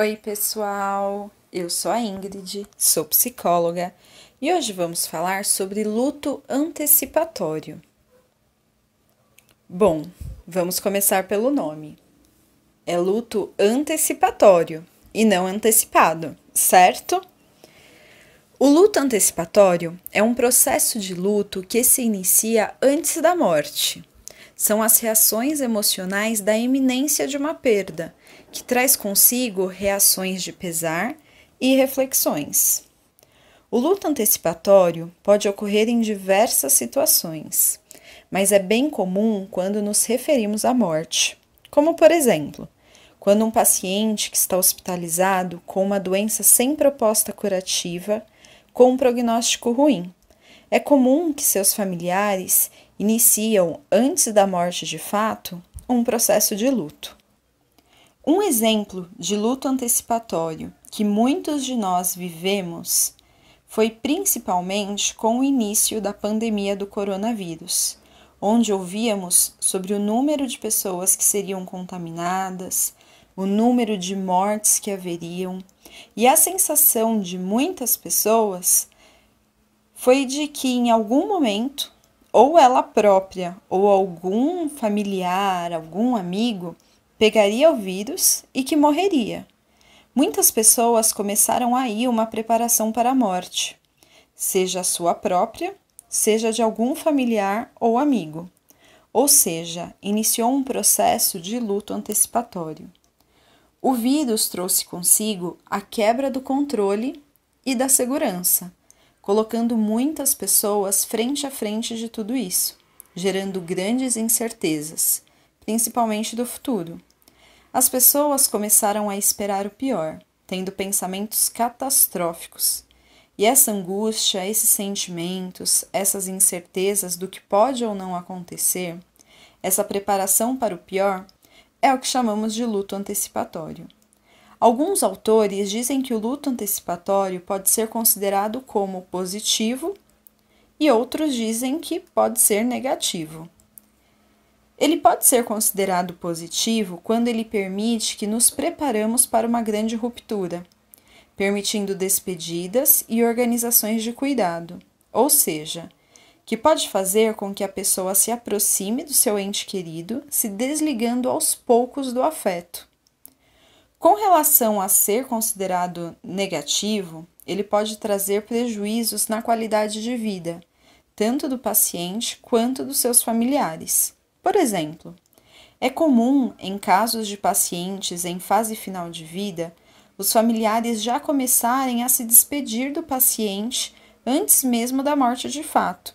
Oi, pessoal! Eu sou a Ingrid, sou psicóloga e hoje vamos falar sobre luto antecipatório. Bom, vamos começar pelo nome. É luto antecipatório e não antecipado, certo? O luto antecipatório é um processo de luto que se inicia antes da morte. São as reações emocionais da iminência de uma perda, que traz consigo reações de pesar e reflexões. O luto antecipatório pode ocorrer em diversas situações, mas é bem comum quando nos referimos à morte, como por exemplo, quando um paciente que está hospitalizado com uma doença sem proposta curativa, com um prognóstico ruim. É comum que seus familiares iniciam, antes da morte de fato, um processo de luto. Um exemplo de luto antecipatório que muitos de nós vivemos foi principalmente com o início da pandemia do coronavírus, onde ouvíamos sobre o número de pessoas que seriam contaminadas, o número de mortes que haveriam, e a sensação de muitas pessoas foi de que em algum momento, ou ela própria, ou algum familiar, algum amigo, pegaria o vírus e que morreria. Muitas pessoas começaram aí uma preparação para a morte, seja a sua própria, seja de algum familiar ou amigo. Ou seja, iniciou um processo de luto antecipatório. O vírus trouxe consigo a quebra do controle e da segurança, colocando muitas pessoas frente a frente de tudo isso, gerando grandes incertezas, principalmente do futuro. As pessoas começaram a esperar o pior, tendo pensamentos catastróficos. E essa angústia, esses sentimentos, essas incertezas do que pode ou não acontecer, essa preparação para o pior, é o que chamamos de luto antecipatório. Alguns autores dizem que o luto antecipatório pode ser considerado como positivo e outros dizem que pode ser negativo. Ele pode ser considerado positivo quando ele permite que nos preparamos para uma grande ruptura, permitindo despedidas e organizações de cuidado, ou seja, que pode fazer com que a pessoa se aproxime do seu ente querido, se desligando aos poucos do afeto. Com relação a ser considerado negativo, ele pode trazer prejuízos na qualidade de vida, tanto do paciente quanto dos seus familiares. Por exemplo, é comum, em casos de pacientes em fase final de vida, os familiares já começarem a se despedir do paciente antes mesmo da morte de fato.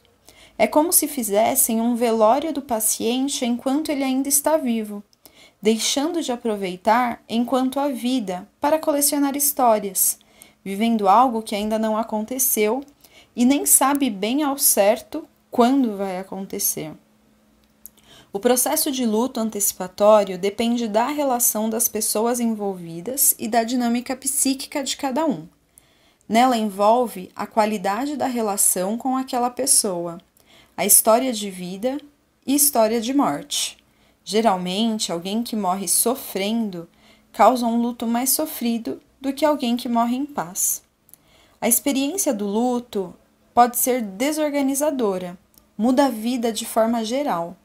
É como se fizessem um velório do paciente enquanto ele ainda está vivo, deixando de aproveitar enquanto há vida para colecionar histórias, vivendo algo que ainda não aconteceu e nem sabe bem ao certo quando vai acontecer. O processo de luto antecipatório depende da relação das pessoas envolvidas e da dinâmica psíquica de cada um. Nela envolve a qualidade da relação com aquela pessoa, a história de vida e história de morte. Geralmente, alguém que morre sofrendo causa um luto mais sofrido do que alguém que morre em paz. A experiência do luto pode ser desorganizadora, muda a vida de forma geral,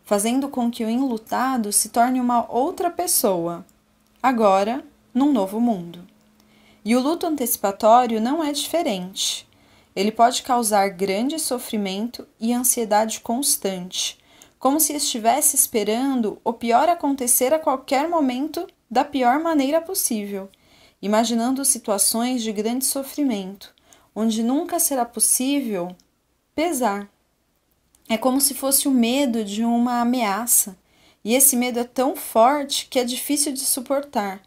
fazendo com que o enlutado se torne uma outra pessoa, agora num novo mundo. E o luto antecipatório não é diferente. Ele pode causar grande sofrimento e ansiedade constante, como se estivesse esperando o pior acontecer a qualquer momento da pior maneira possível, imaginando situações de grande sofrimento, onde nunca será possível pesar. É como se fosse o medo de uma ameaça, e esse medo é tão forte que é difícil de suportar.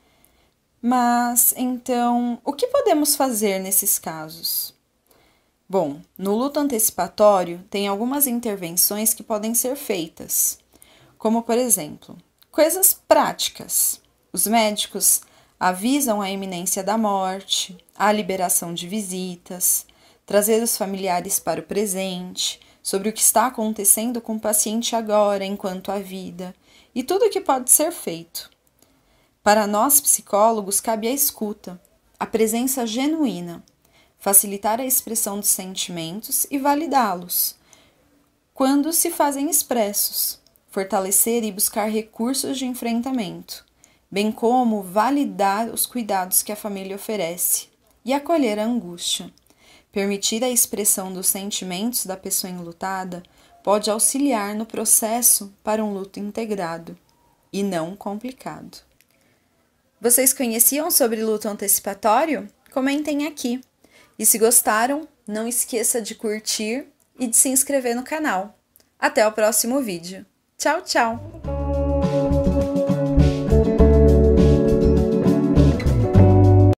Mas, então, o que podemos fazer nesses casos? Bom, no luto antecipatório tem algumas intervenções que podem ser feitas, como por exemplo, coisas práticas. Os médicos avisam a iminência da morte, a liberação de visitas, trazer os familiares para o presente, sobre o que está acontecendo com o paciente agora enquanto há vida e tudo o que pode ser feito. Para nós psicólogos, cabe a escuta, a presença genuína, facilitar a expressão dos sentimentos e validá-los quando se fazem expressos, fortalecer e buscar recursos de enfrentamento, bem como validar os cuidados que a família oferece e acolher a angústia. Permitir a expressão dos sentimentos da pessoa enlutada pode auxiliar no processo para um luto integrado e não complicado. Vocês conheciam sobre luto antecipatório? Comentem aqui. E se gostaram, não esqueça de curtir e de se inscrever no canal. Até o próximo vídeo. Tchau, tchau!